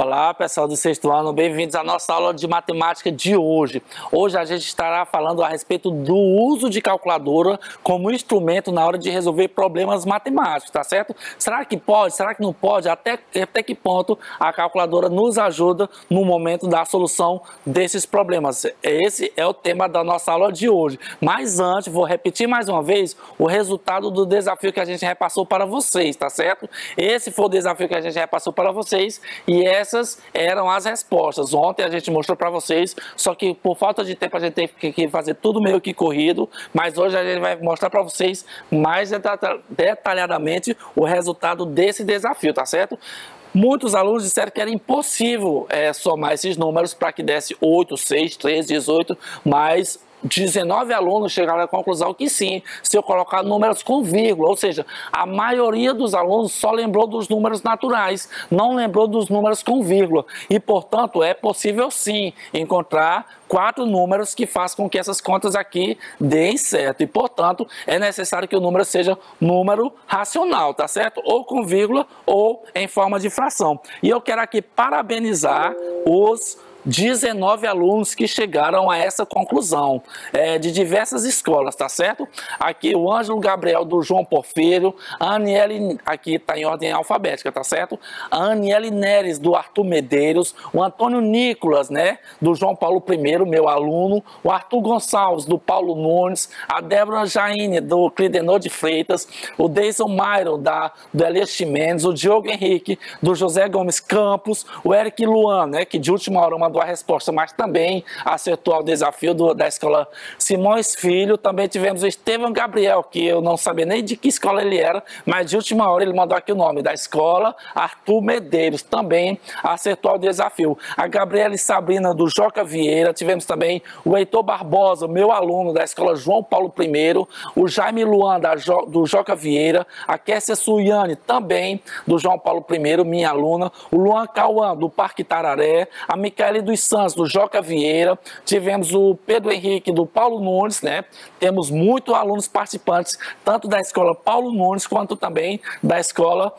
Olá, pessoal do sexto ano, bem-vindos à nossa aula de matemática de hoje. Hoje a gente estará falando a respeito do uso de calculadora como instrumento na hora de resolver problemas matemáticos, tá certo? Será que pode? Será que não pode? Até que ponto a calculadora nos ajuda no momento da solução desses problemas? Esse é o tema da nossa aula de hoje. Mas antes, vou repetir mais uma vez o resultado do desafio que a gente repassou para vocês, tá certo? Esse foi o desafio que a gente repassou para vocês e essas eram as respostas. Ontem a gente mostrou para vocês, só que por falta de tempo a gente teve que fazer tudo meio que corrido, mas hoje a gente vai mostrar para vocês mais detalhadamente o resultado desse desafio, tá certo? Muitos alunos disseram que era impossível somar esses números para que desse 8, 6, 13, 18, mas 19 alunos chegaram à conclusão que sim, se eu colocar números com vírgula, ou seja, a maioria dos alunos só lembrou dos números naturais, não lembrou dos números com vírgula, e portanto é possível sim encontrar 4 números que façam com que essas contas aqui deem certo, e portanto é necessário que o número seja número racional, tá certo? Ou com vírgula ou em forma de fração. E eu quero aqui parabenizar os 19 alunos que chegaram a essa conclusão, de diversas escolas, tá certo? Aqui o Ângelo Gabriel do João Porfírio, a Aniele, aqui está em ordem alfabética, tá certo? A Aniele Neres do Arthur Medeiros, o Antônio Nicolas, né, do João Paulo I, meu aluno, o Arthur Gonçalves do Paulo Nunes, a Débora Jaine do Clidenor de Freitas, o Deison Myron do Elias Chimenez, o Diogo Henrique do José Gomes Campos, o Eric Luan, né, que de última hora mandou a resposta, mas também acertou ao desafio da escola Simões Filho. Também tivemos o Estevão Gabriel, que eu não sabia nem de que escola ele era, mas de última hora ele mandou aqui o nome da escola, Arthur Medeiros, também acertou ao desafio. A Gabriela Sabrina do Joca Vieira, tivemos também o Heitor Barbosa, meu aluno da escola João Paulo I, o Jaime Luan do Joca Vieira, a Kessia Suyane, também do João Paulo I, minha aluna, o Luan Cauã do Parque Tararé, a Micaele dos Santos do Joca Vieira, tivemos o Pedro Henrique do Paulo Nunes, né? Temos muitos alunos participantes, tanto da escola Paulo Nunes, quanto também da escola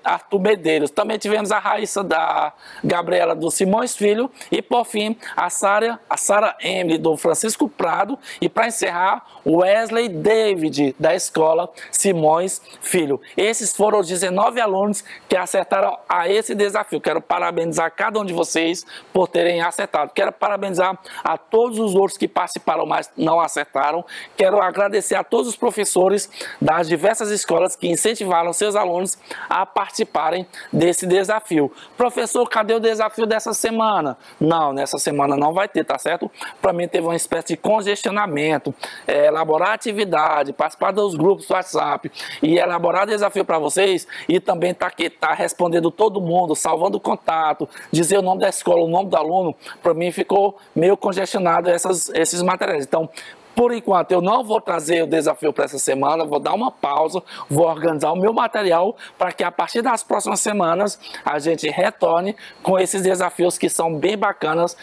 Arthur Medeiros. Também tivemos a Raíssa da Gabriela do Simões Filho e, por fim, a Sara Emily do Francisco Prado e, para encerrar, o Wesley David da escola Simões Filho. Esses foram os 19 alunos que acertaram a esse desafio. Quero parabenizar cada um de vocês por terem acertado. Quero parabenizar a todos os outros que participaram, mas não acertaram. Quero agradecer a todos os professores das diversas escolas que incentivaram seus alunos a participarem desse desafio. Professor, cadê o desafio dessa semana? Não, nessa semana não vai ter, tá certo? Para mim teve uma espécie de congestionamento, elaborar atividade, participar dos grupos do WhatsApp e elaborar desafio para vocês e também tá respondendo todo mundo, salvando o contato, dizer o nome da escola, o nome do aluno, para mim ficou meio congestionado esses materiais. Então, por enquanto, eu não vou trazer o desafio para essa semana, vou dar uma pausa, vou organizar o meu material para que a partir das próximas semanas a gente retorne com esses desafios que são bem bacanas,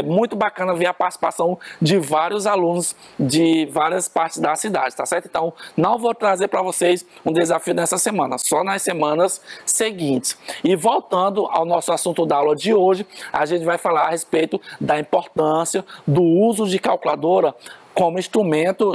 muito bacana ver a participação de vários alunos de várias partes da cidade, tá certo? Então, não vou trazer para vocês um desafio nessa semana, só nas semanas seguintes. E voltando ao nosso assunto da aula de hoje, a gente vai falar a respeito da importância do uso de calculadora como instrumento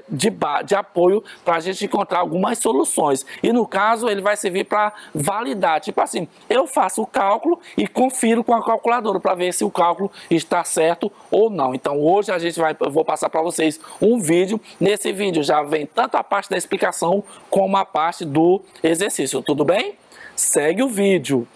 de apoio para a gente encontrar algumas soluções. E no caso, ele vai servir para validar. Tipo assim, eu faço o cálculo e confiro com a calculadora para ver se o cálculo está certo ou não. Então hoje eu vou passar para vocês um vídeo. Nesse vídeo já vem tanto a parte da explicação como a parte do exercício. Tudo bem? Segue o vídeo.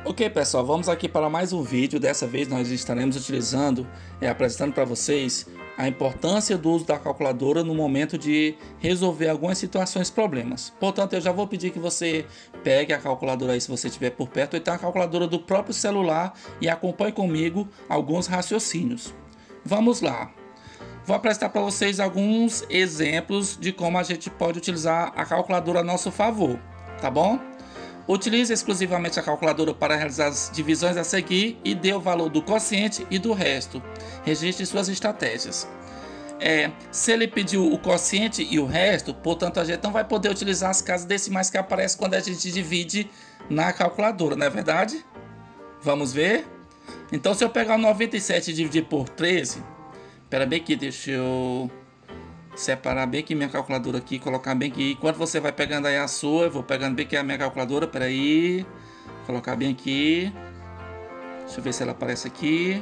Ok, pessoal, vamos aqui para mais um vídeo. Dessa vez nós estaremos apresentando para vocês a importância do uso da calculadora no momento de resolver algumas situações, problemas. Portanto, eu já vou pedir que você pegue a calculadora aí se você estiver por perto, ou então a calculadora do próprio celular e acompanhe comigo alguns raciocínios. Vamos lá. Vou apresentar para vocês alguns exemplos de como a gente pode utilizar a calculadora a nosso favor, tá bom? Utilize exclusivamente a calculadora para realizar as divisões a seguir e dê o valor do quociente e do resto. Registre suas estratégias. Se ele pediu o quociente e o resto, portanto a gente não vai poder utilizar as casas decimais que aparecem quando a gente divide na calculadora, não é verdade? Vamos ver? Então se eu pegar o 97 e dividir por 13, espera bem aqui, deixa eu separar bem aqui minha calculadora aqui, colocar bem aqui. Enquanto você vai pegando aí a sua, eu vou pegando bem aqui a minha calculadora, espera aí, colocar bem aqui. Deixa eu ver se ela aparece aqui.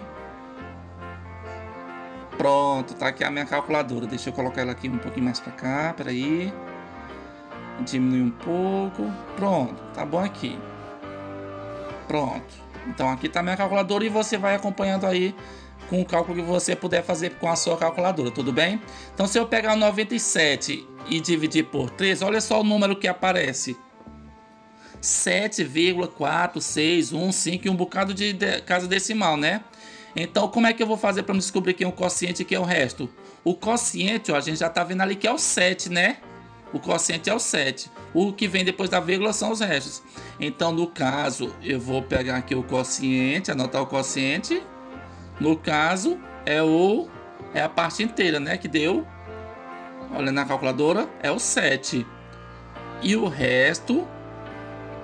Pronto, tá aqui a minha calculadora. Deixa eu colocar ela aqui um pouquinho mais pra cá, peraí. Diminuir um pouco. Pronto, tá bom aqui. Pronto. Então aqui tá a minha calculadora e você vai acompanhando aí com o cálculo que você puder fazer com a sua calculadora, tudo bem? Então se eu pegar o 97 e dividir por 3, olha só o número que aparece. 7,4615 e um bocado de casa decimal, né? Então, como é que eu vou fazer para descobrir quem é o quociente e quem é o resto? O quociente, ó, a gente já tá vendo ali que é o 7, né? O quociente é o 7. O que vem depois da vírgula são os restos. Então, no caso, eu vou pegar aqui o quociente, anotar o quociente. No caso, é a parte inteira, né? Que deu, olha na calculadora, é o 7. E o resto,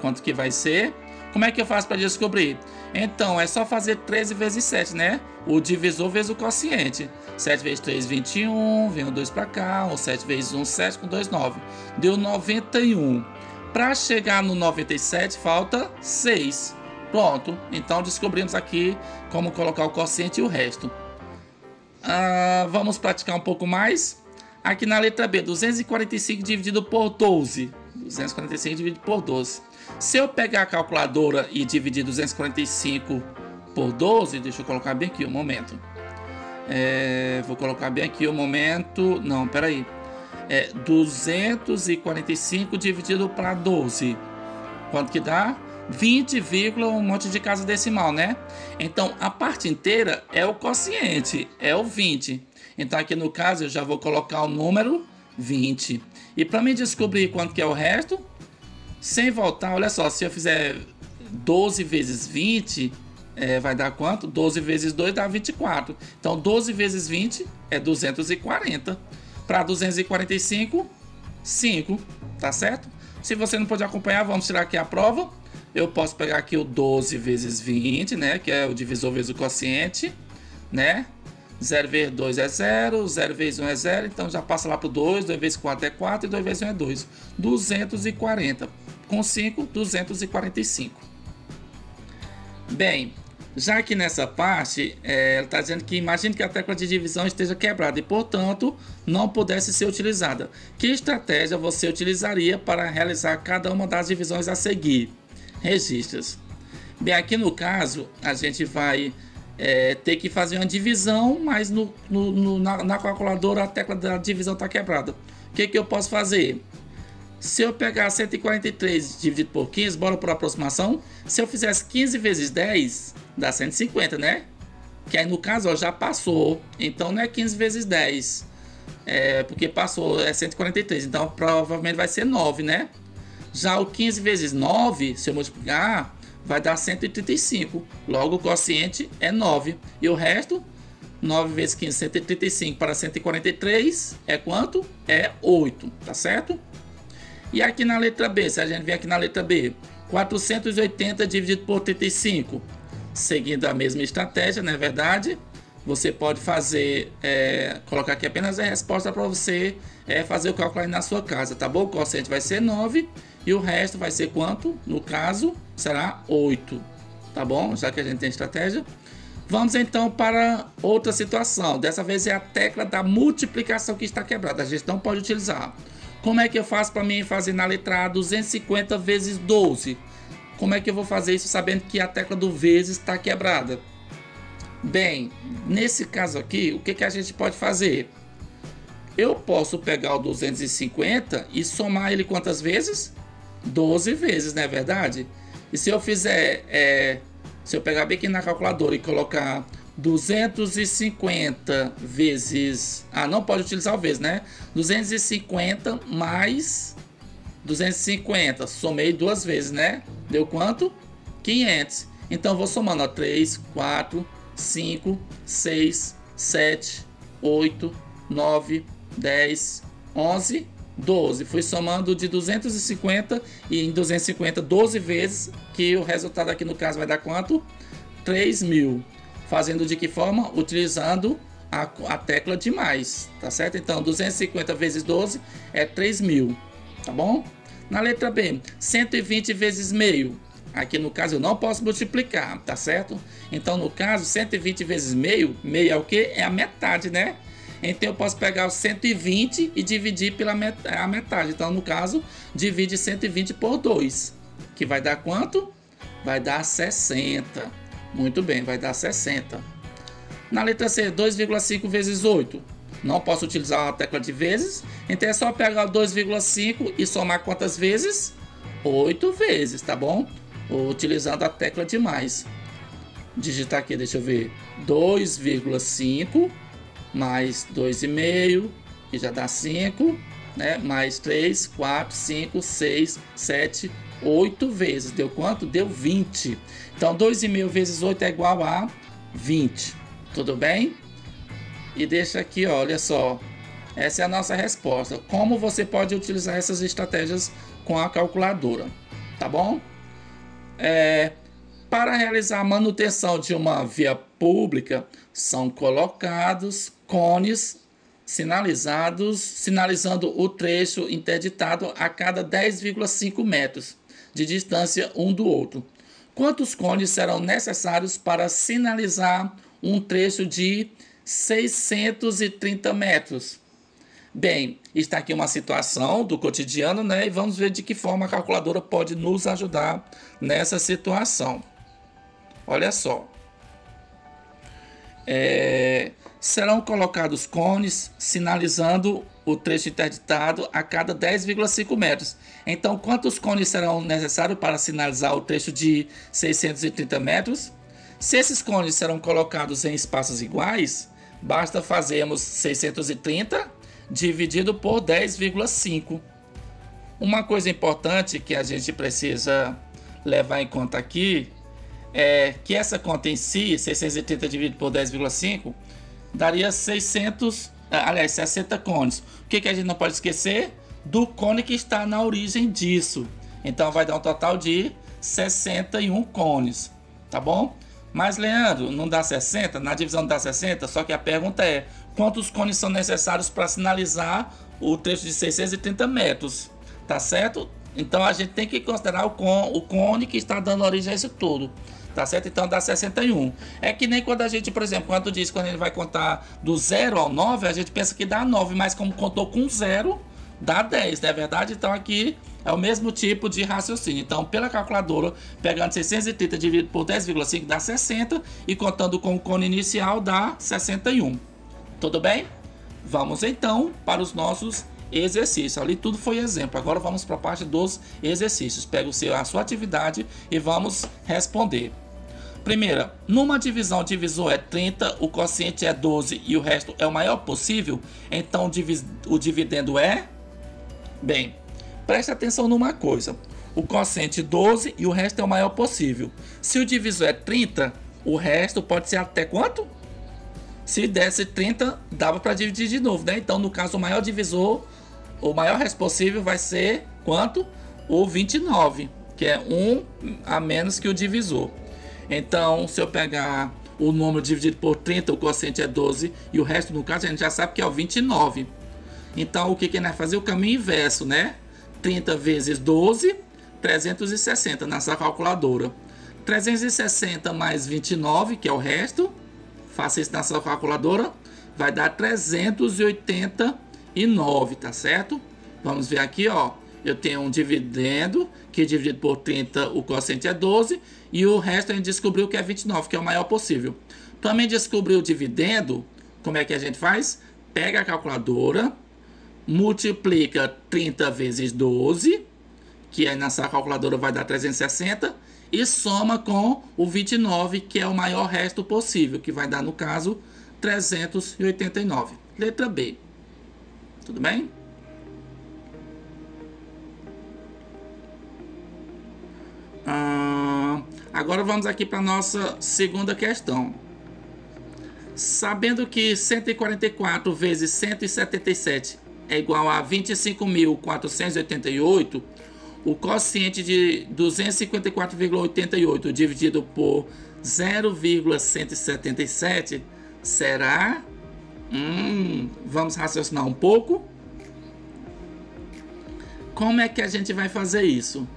quanto que vai ser? Como é que eu faço para descobrir? Então, é só fazer 13 vezes 7, né? O divisor vezes o quociente. 7 vezes 3, 21. Vem o 2 para cá. Ou 7 vezes 1, 7 com 2, 9. Deu 91. Para chegar no 97, falta 6. Pronto. Então, descobrimos aqui como colocar o quociente e o resto. Vamos praticar um pouco mais. Aqui na letra B, 245 dividido por 12. 245 dividido por 12. Se eu pegar a calculadora e dividir 245 por 12, deixa eu colocar bem aqui um momento. Vou colocar bem aqui um momento. Não, peraí. 245 dividido para 12. Quanto que dá? 20, um monte de casa decimal, né? Então, a parte inteira é o quociente, é o 20. Então, aqui no caso, eu já vou colocar o número 20. E para mim descobrir quanto que é o resto, sem voltar, olha só, se eu fizer 12 vezes 20, vai dar quanto? 12 vezes 2 dá 24. Então, 12 vezes 20 é 240. Para 245, 5, tá certo? Se você não pode acompanhar, vamos tirar aqui a prova. Eu posso pegar aqui o 12 vezes 20, né? Que é o divisor vezes o quociente, né? 0 vezes 2 é 0, 0 vezes 1 é 0, então já passa lá para o 2, 2 vezes 4 é 4 e 2 vezes 1 é 2. 240. Com 5, 245. Bem, já que nessa parte, ela está dizendo que imagine que a tecla de divisão esteja quebrada e, portanto, não pudesse ser utilizada. Que estratégia você utilizaria para realizar cada uma das divisões a seguir? Registros. Bem, aqui no caso, a gente vai ter que fazer uma divisão, mas na calculadora a tecla da divisão está quebrada. O que eu posso fazer? Se eu pegar 143 dividido por 15, bora por aproximação. Se eu fizesse 15 vezes 10, dá 150, né? Que aí no caso ó, já passou. Então não é 15 vezes 10. Porque passou, é 143. Então provavelmente vai ser 9, né? Já o 15 vezes 9, se eu multiplicar, vai dar 135. Logo o quociente é 9. E o resto, 9 vezes 15, 135 para 143 é quanto? É 8, tá certo? E aqui na letra B, se a gente vier aqui na letra B, 480 dividido por 35. Seguindo a mesma estratégia, não é verdade? Você pode fazer, colocar aqui apenas a resposta para você fazer o cálculo aí na sua casa, tá bom? O quociente vai ser 9 e o resto vai ser quanto? No caso, será 8, tá bom? Já que a gente tem estratégia. Vamos então para outra situação. Dessa vez é a tecla da multiplicação que está quebrada. A gente não pode utilizar. Como é que eu faço para mim fazer na letra A 250 vezes 12? Como é que eu vou fazer isso sabendo que a tecla do vezes está quebrada? Bem, nesse caso aqui, o que a gente pode fazer? Eu posso pegar o 250 e somar ele quantas vezes? 12 vezes, não é verdade? E se eu fizer, se eu pegar bem aqui na calculadora e colocar 250 vezes... não pode utilizar o vezes, né? 250 mais 250. Somei duas vezes, né? Deu quanto? 500. Então, vou somando, ó, 3, 4, 5, 6, 7, 8, 9, 10, 11, 12. Fui somando de 250 e em 250 12 vezes, que o resultado aqui no caso vai dar quanto? 3.000. Fazendo de que forma? Utilizando a tecla de mais, tá certo? Então 250 vezes 12 é 3.000, tá bom? Na letra B, 120 vezes meio. Aqui no caso eu não posso multiplicar, tá certo? Então no caso 120 vezes meio, meio é o que? É a metade, né? Então eu posso pegar o 120 e dividir pela metade. Então no caso, divide 120 por 2, que vai dar quanto? Vai dar 60. Muito bem, vai dar 60. Na letra C, 2,5 vezes 8. Não posso utilizar a tecla de vezes, então é só pegar o 2,5 e somar quantas vezes? 8 vezes, tá bom? Utilizando a tecla de mais. Digitar aqui, deixa eu ver. 2,5 mais 2,5, que já dá 5, né? Mais 3, 4, 5, 6, 7, 8 vezes. Deu quanto? Deu 20. Então 2,5 vezes 8 é igual a 20. Tudo bem? E deixa aqui, ó, olha só. Essa é a nossa resposta. Como você pode utilizar essas estratégias com a calculadora, tá bom? Para realizar a manutenção de uma via pública, são colocados cones sinalizando o trecho interditado a cada 10,5 metros de distância um do outro. Quantos cones serão necessários para sinalizar um trecho de 630 metros? Bem, está aqui uma situação do cotidiano, né? E vamos ver de que forma a calculadora pode nos ajudar nessa situação. Olha só. Serão colocados cones sinalizando o trecho interditado a cada 10,5 metros. Então, quantos cones serão necessários para sinalizar o trecho de 630 metros? Se esses cones serão colocados em espaços iguais, basta fazermos 630 dividido por 10,5. Uma coisa importante que a gente precisa levar em conta aqui é que essa conta em si, 630 dividido por 10,5, daria 60 cones. O que a gente não pode esquecer? Do cone que está na origem disso. Então vai dar um total de 61 cones, tá bom? Mas, Leandro, não dá 60? Na divisão não dá 60? Só que a pergunta é, quantos cones são necessários para sinalizar o trecho de 630 metros? Tá certo? Então a gente tem que considerar o cone que está dando origem a isso tudo. Tá certo? Então dá 61. É que nem quando a gente, por exemplo, quando ele vai contar do 0 ao 9, a gente pensa que dá 9, mas como contou com 0, dá 10, não é verdade? Então aqui é o mesmo tipo de raciocínio. Então, pela calculadora, pegando 630 dividido por 10,5 dá 60 e contando com o cone inicial dá 61. Tudo bem? Vamos então para os nossos exercícios. Ali tudo foi exemplo. Agora vamos para a parte dos exercícios. Pega a sua atividade e vamos responder. Primeira, numa divisão, o divisor é 30, o quociente é 12 e o resto é o maior possível, então o dividendo é... Bem, preste atenção numa coisa. O quociente 12 e o resto é o maior possível. Se o divisor é 30, o resto pode ser até quanto? Se desse 30, dava para dividir de novo, né? Então, no caso, o maior divisor, o maior resto possível vai ser quanto? O 29, que é 1 a menos que o divisor. Então, se eu pegar o número dividido por 30, o quociente é 12 e o resto, no caso, a gente já sabe que é o 29. Então, o que a gente vai fazer? O caminho inverso, né? 30 vezes 12, 360 nessa calculadora. 360 mais 29, que é o resto, faça isso na sua calculadora, vai dar 389, tá certo? Vamos ver aqui, ó. Eu tenho um dividendo, que dividido por 30, o quociente é 12, e o resto a gente descobriu que é 29, que é o maior possível. Também descobriu o dividendo, como é que a gente faz? Pega a calculadora, multiplica 30 vezes 12, que aí nessa calculadora vai dar 360, e soma com o 29, que é o maior resto possível, que vai dar, no caso, 389. Letra B. Tudo bem? Agora vamos aqui para a nossa segunda questão. Sabendo que 144 vezes 177 é igual a 25.488, o quociente de 254,88 dividido por 0,177 será... vamos raciocinar um pouco. Como é que a gente vai fazer isso?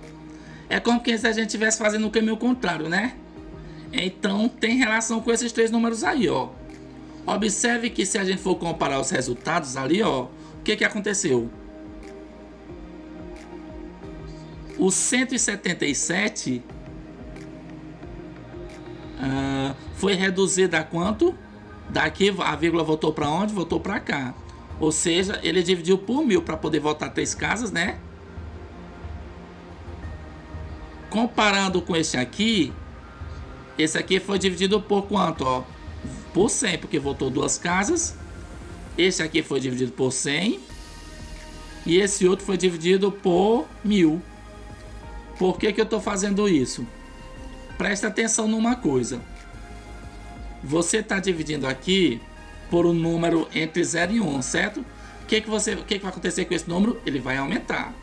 É como que se a gente estivesse fazendo o caminho contrário, né? Então tem relação com esses três números aí, ó. Observe que se a gente for comparar os resultados ali, ó, o que aconteceu? O 177 foi reduzido a quanto? Daqui a vírgula voltou para onde? Voltou para cá. Ou seja, ele dividiu por 1000 para poder voltar 3 casas, né? Comparando com esse aqui foi dividido por quanto? Ó? Por 100, porque voltou 2 casas. Esse aqui foi dividido por 100. E esse outro foi dividido por 1000. Por que eu estou fazendo isso? Presta atenção numa coisa. Você está dividindo aqui por um número entre 0 e 1, certo? O que vai acontecer com esse número? Ele vai aumentar.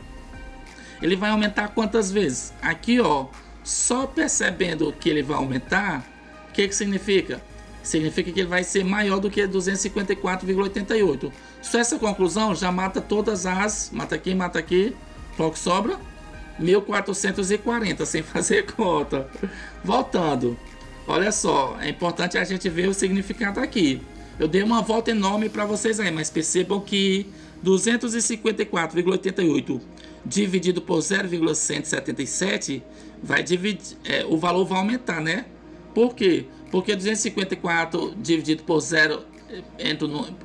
Ele vai aumentar quantas vezes? Aqui, ó, só percebendo que ele vai aumentar, o que significa? Significa que ele vai ser maior do que 254,88. Só essa conclusão já mata todas as... Mata aqui. Qual que sobra? 1440, sem fazer conta. Voltando. Olha só, é importante a gente ver o significado aqui. Eu dei uma volta enorme para vocês aí, mas percebam que 254,88 dividido por 0,177 vai dividir, o valor vai aumentar, né? Por quê? Porque 254 dividido por 0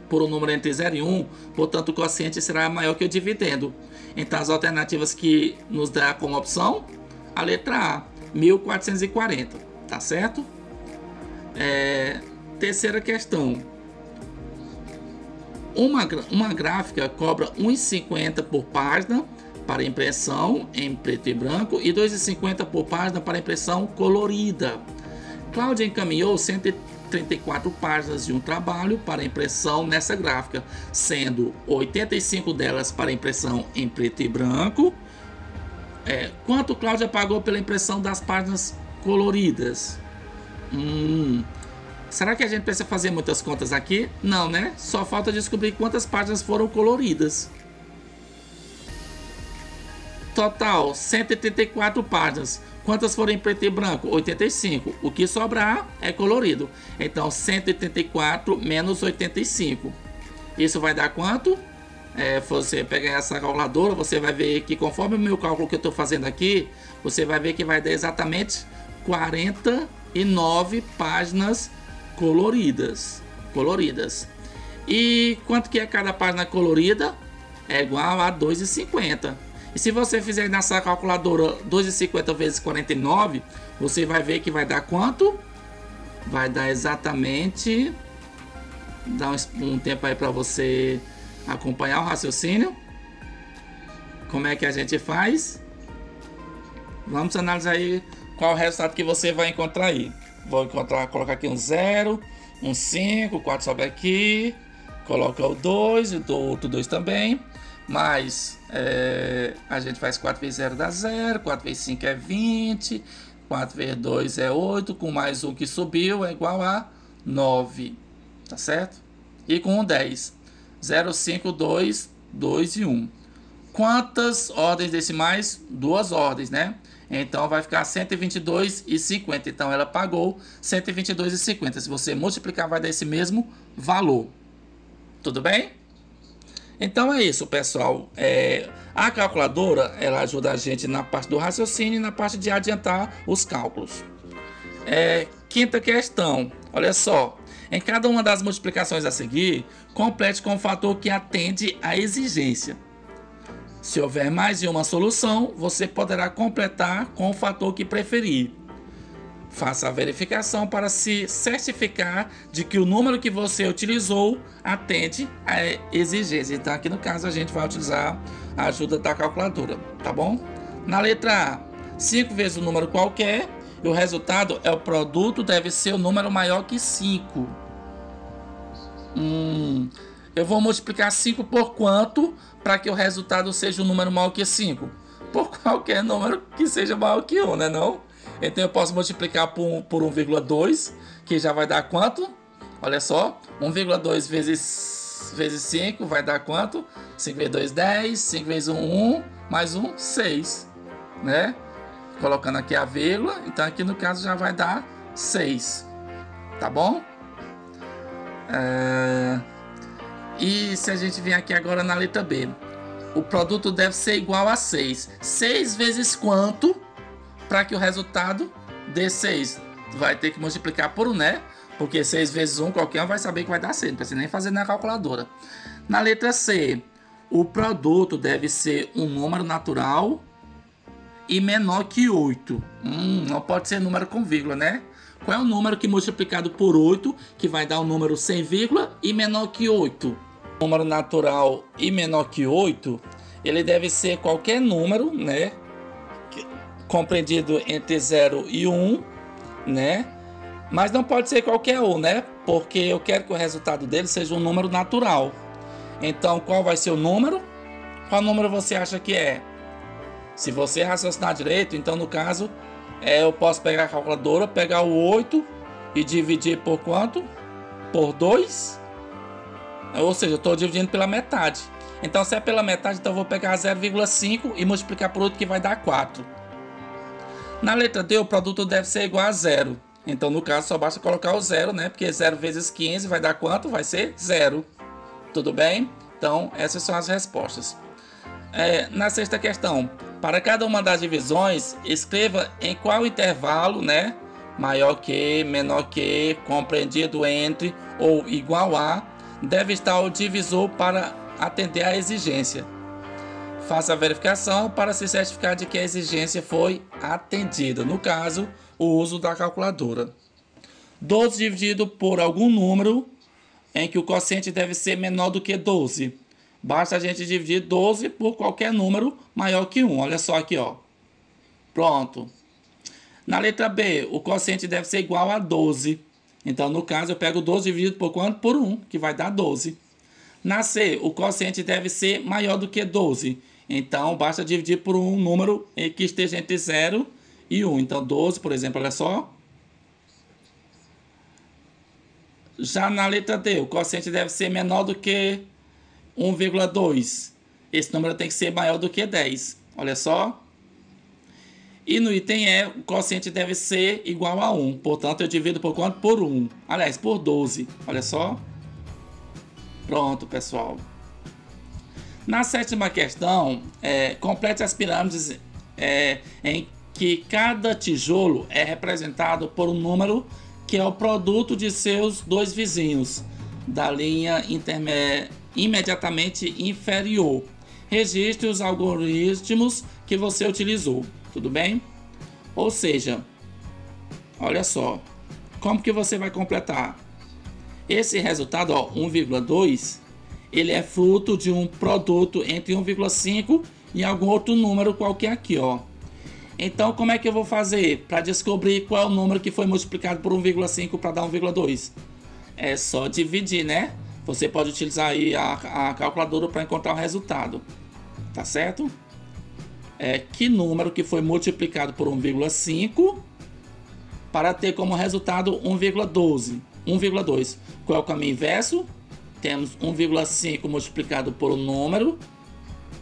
por um número entre 0 e 1, portanto o quociente será maior que o dividendo. Então as alternativas que nos dá como opção, a letra A, 1440, tá certo? Terceira questão. Uma gráfica cobra R$ 1,50 por página para impressão em preto e branco e R$ 2,50 por página para impressão colorida. Cláudia encaminhou 134 páginas de um trabalho para impressão nessa gráfica, sendo 85 delas para impressão em preto e branco. Quanto Cláudia pagou pela impressão das páginas coloridas? Será que a gente precisa fazer muitas contas aqui? Não, né? Só falta descobrir quantas páginas foram coloridas. Total, 134 páginas. Quantas foram em preto e branco? 85. O que sobrar é colorido. Então, 184 menos 85. Isso vai dar quanto? Você pegar essa calculadora, você vai ver que conforme o meu cálculo que eu estou fazendo aqui, você vai ver que vai dar exatamente 49 páginas coloridas. E quanto que é cada página colorida? É igual a 2,50. E se você fizer nessa calculadora 2,50 vezes 49, você vai ver que vai dar quanto? Vai dar exatamente... Dá um tempo aí para você acompanhar o raciocínio. Como é que a gente faz? Vamos analisar aí qual é o resultado que você vai encontrar aí. Vou colocar aqui um 0, um 5, o 4 sobe aqui. Coloca o 2 e do outro 2 também. Mas a gente faz 4 vezes 0 dá 0, 4 vezes 5 é 20, 4 vezes 2 é 8, com mais um que subiu é igual a 9, tá certo? E com um 10, 0, 5, 2, 2 e 1. Quantas ordens decimais? 2 ordens, né? Então vai ficar 122,50. Então ela pagou 122,50. Se você multiplicar, vai dar esse mesmo valor. Tudo bem? Então é isso, pessoal. A calculadora, ela ajuda a gente na parte do raciocínio e na parte de adiantar os cálculos. Quinta questão. Olha só. Em cada uma das multiplicações a seguir, complete com o fator que atende à exigência. Se houver mais de uma solução, você poderá completar com o fator que preferir. Faça a verificação para se certificar de que o número que você utilizou atende à exigência. Então aqui no caso a gente vai utilizar a ajuda da calculadora, tá bom? Na letra A, 5 vezes o número qualquer e o resultado é o produto deve ser o número maior que 5. Eu vou multiplicar 5 por quanto para que o resultado seja um número maior que 5? Por qualquer número que seja maior que 1, né não? Então eu posso multiplicar por 1,2, que já vai dar quanto? Olha só, 1,2 vezes 5 vai dar quanto? 5 vezes 2, 10, 5 vezes 1, 1, mais 1, 6, né? Colocando aqui a vírgula, então aqui no caso já vai dar 6, tá bom? E se a gente vier aqui agora na letra B, o produto deve ser igual a 6. 6 vezes quanto para que o resultado dê 6? Vai ter que multiplicar por 1, né? Porque 6 vezes 1, qualquer um vai saber que vai dar 6. Não precisa nem fazer na calculadora. Na letra C, o produto deve ser um número natural e menor que 8. Não pode ser número com vírgula, né? Qual é o número que multiplicado por 8, que vai dar o número sem vírgula e menor que 8? Número natural e menor que 8, ele deve ser qualquer número, né? Compreendido entre 0 e 1, né? Mas não pode ser qualquer um, né? Porque eu quero que o resultado dele seja um número natural. Então, qual vai ser o número? Qual número você acha que é? Se você raciocinar direito, então no caso, eu posso pegar a calculadora, pegar o 8 e dividir por quanto? Por 2. Ou seja, eu estou dividindo pela metade. Então, se é pela metade, então eu vou pegar 0,5 e multiplicar por 8, que vai dar 4. Na letra D, o produto deve ser igual a 0. Então, no caso, só basta colocar o 0, né? Porque 0 vezes 15 vai dar quanto? Vai ser 0. Tudo bem? Então, essas são as respostas. Na sexta questão, para cada uma das divisões, escreva em qual intervalo, né? Maior que, menor que, compreendido entre ou igual a, deve estar o divisor para atender à exigência. Faça a verificação para se certificar de que a exigência foi atendida. No caso, o uso da calculadora. 12 dividido por algum número em que o quociente deve ser menor do que 12. Basta a gente dividir 12 por qualquer número maior que 1. Olha só aqui, ó. Pronto. Na letra B, o quociente deve ser igual a 12. Então, no caso, eu pego 12 dividido por quanto? Por 1, que vai dar 12. Na C, o quociente deve ser maior do que 12. Então, basta dividir por um número que esteja entre 0 e 1. Então, 12, por exemplo, olha só. Já na letra D, o quociente deve ser menor do que 1,2. Esse número tem que ser maior do que 10. Olha só. E no item E, o quociente deve ser igual a 1. Portanto, eu divido por quanto? Por 1. Aliás, por 12. Olha só. Pronto, pessoal. Na sétima questão, complete as pirâmides em que cada tijolo é representado por um número que é o produto de seus dois vizinhos da linha imediatamente inferior. Registre os algoritmos que você utilizou. Tudo bem? Ou seja, olha só, como que você vai completar? Esse resultado, ó, 1,2, ele é fruto de um produto entre 1,5 e algum outro número qualquer aqui, ó. Então, como é que eu vou fazer para descobrir qual é o número que foi multiplicado por 1,5 para dar 1,2? É só dividir, né? Você pode utilizar aí a calculadora para encontrar o resultado. Tá certo? Que número que foi multiplicado por 1,5 para ter como resultado 1,2. Qual é o caminho inverso? Temos 1,5 multiplicado por um número,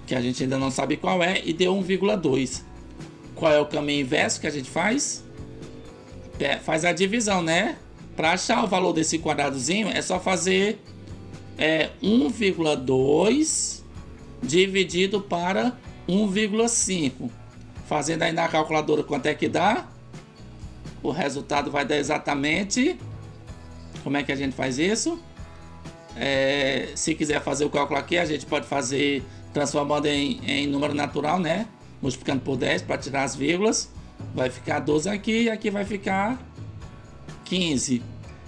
que a gente ainda não sabe qual é, e deu 1,2. Qual é o caminho inverso que a gente faz? Faz a divisão, né? Para achar o valor desse quadradozinho, é só fazer 1,2 dividido para 1,5. Fazendo aí na calculadora quanto é que dá? O resultado vai dar exatamente... Como é que a gente faz isso? Se quiser fazer o cálculo aqui, a gente pode fazer transformando em número natural, né? Multiplicando por 10 para tirar as vírgulas. Vai ficar 12 aqui e aqui vai ficar 15.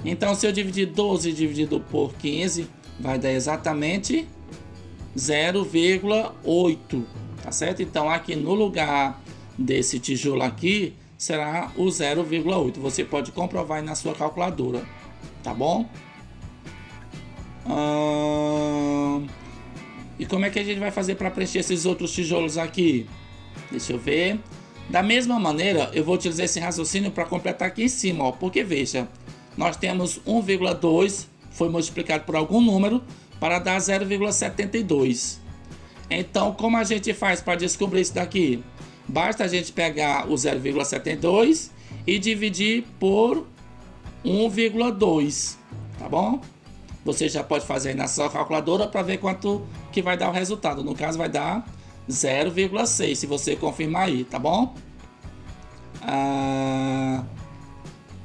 Então, se eu dividir 12 dividido por 15, vai dar exatamente 0,8. Tá certo? Então, aqui no lugar desse tijolo aqui, será o 0,8. Você pode comprovar aí na sua calculadora. Tá bom? E como é que a gente vai fazer para preencher esses outros tijolos aqui? Deixa eu ver. Da mesma maneira, eu vou utilizar esse raciocínio para completar aqui em cima, ó. Porque veja, nós temos 1,2 foi multiplicado por algum número para dar 0,72. Então, como a gente faz para descobrir isso daqui? Basta a gente pegar o 0,72 e dividir por 1,2, tá bom? Você já pode fazer aí na sua calculadora para ver quanto que vai dar o resultado. No caso, vai dar 0,6, se você confirmar aí, tá bom?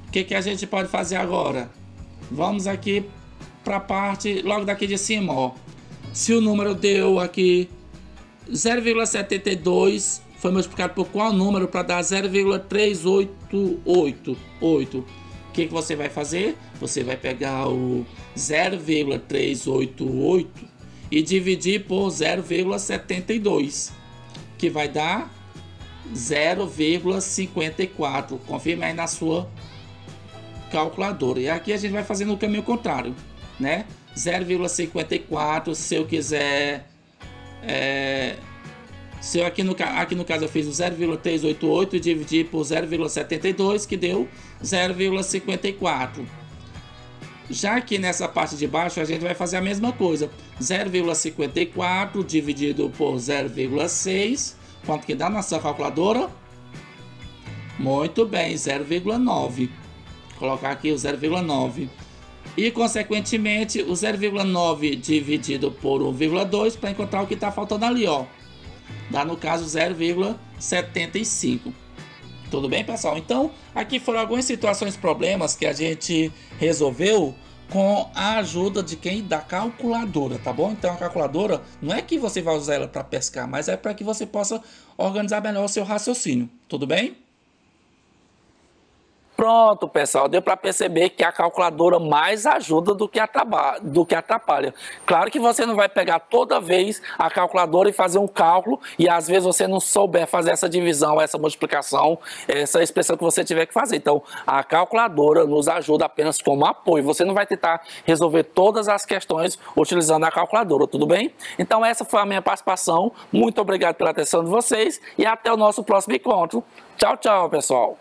O que a gente pode fazer agora? Vamos aqui para a parte logo daqui de cima, ó. Se o número deu aqui 0,728, foi multiplicado por qual número para dar 0,3888? O que você vai fazer? Você vai pegar o 0,388 e dividir por 0,72, que vai dar 0,54. Confirme aí na sua calculadora. E aqui a gente vai fazer no caminho contrário, né? 0,54, se eu quiser... se eu aqui no caso eu fiz o 0,388 e dividi por 0,72, que deu 0,54. Já que nessa parte de baixo a gente vai fazer a mesma coisa. 0,54 dividido por 0,6. Quanto que dá na sua calculadora? Muito bem, 0,9. Vou colocar aqui o 0,9. E, consequentemente, o 0,9 dividido por 1,2 para encontrar o que está faltando ali, ó. Dá, no caso, 0,75. Tudo bem, pessoal? Então, aqui foram algumas situações, problemas que a gente resolveu com a ajuda de quem? Da calculadora, tá bom? Então, a calculadora não é que você vai usar ela para pescar, mas é para que você possa organizar melhor o seu raciocínio. Tudo bem? Pronto, pessoal, deu para perceber que a calculadora mais ajuda do que atrapalha. Claro que você não vai pegar toda vez a calculadora e fazer um cálculo e às vezes você não souber fazer essa divisão, essa multiplicação, essa expressão que você tiver que fazer. Então, a calculadora nos ajuda apenas como apoio. Você não vai tentar resolver todas as questões utilizando a calculadora, tudo bem? Então, essa foi a minha participação. Muito obrigado pela atenção de vocês e até o nosso próximo encontro. Tchau, tchau, pessoal.